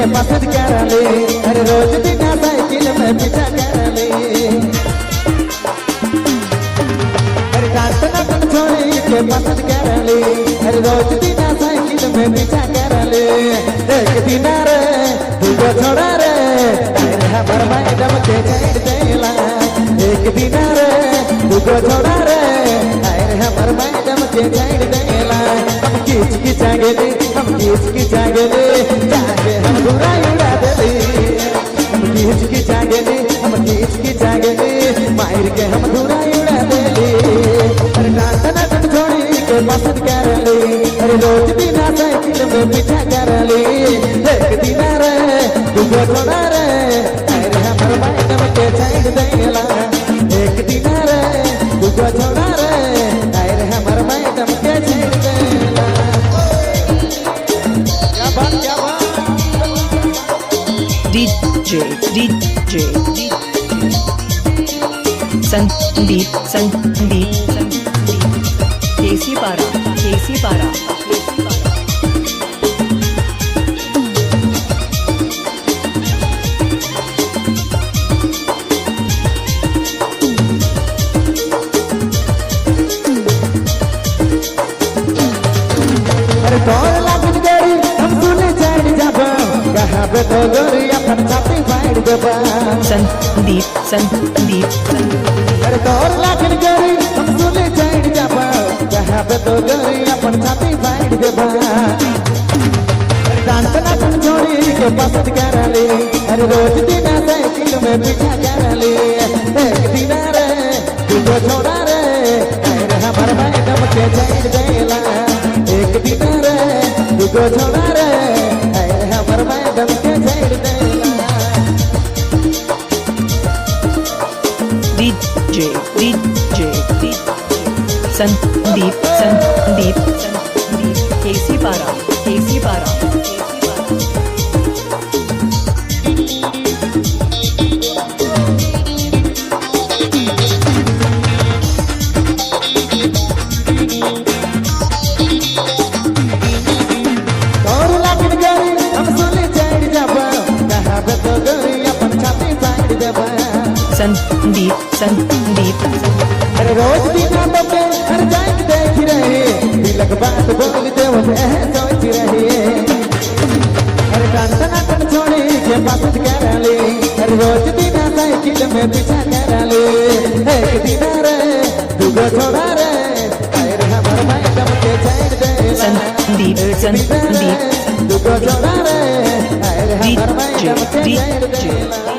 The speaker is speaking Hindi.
के पसंद कर ले, अरे रोज बिना साइकिल में पीछा कर ले। अरे डांट नटन छोड़ी के पसंद कर ले, अरे रोज बिना साइकिल में पीछा कर ले। एक दिन रे दूगो छोड़ा रे, अरे हमर मैडम के छेड़ देला। एक दिन रे दूगो छोड़ा रे, अरे हमर मैडम के छेड़ देला। हम खींच खींचा गेले, हम खींच खींचा गेले, जाके हम धुरा उड़ा देले। हम खींच खींचा गेले, हम खींच खींचा गेले, मार के हम धुरा उड़ा देले। अरे डांट नटन छोड़ी के पसंद कर ले, अरे रोज बिना साइकिल में पीछा कर ले। एक दिन रे दूगो छोड़ा रे, अरे हमर मैडम के छेड़ देला। एक दिन रे दूगो छोड़ा रे, अरे हमर मैडम के छेड़ देला। क्या बात क्या बात। DJ संदीप केसी पारा अरे तोर लागन गरी हम सुने चढ़ जाबा, कहाँ पे तो गोरी अपन छाती फाड़ देबा। संदीप अरे तोर लागन गरी हम सुने चढ़ जाबा, कहाँ पे तो गोरी अपन छाती फाड़ देबा। डांट नटन छोड़ी के पसंद कर ले, अरे रोज बिना साइकिल में पीछा कर ले। एक दिन रे दूगो छोड़ा रे, अरे हमर मैडम के छेड़ देला। एक दिन रे दूगो छोड़ा रे, अरे हमर मैडम के छेड़ देला। DJ संदीप केसी पारा तोर लागन गरी हम सुने चढ़ जाबा, कहाँ पे तो गोरी अपन छाती फाड़ देबा। संदीप अरे रोज बिना बबे हर जाग देख रहे, दिलक बात बोलते वो सोच रहे। अरे डांट नटन छोड़ी के पसंद कर ले, अरे रोज बिना साइकिल में पीछा कर ले। एक दिन रे दूगो छोड़ा रे, अरे हमर मैडम के छेड़ देला। संदीप दूगो छोड़ा रे, अरे हमर मैडम के छेड़ देला।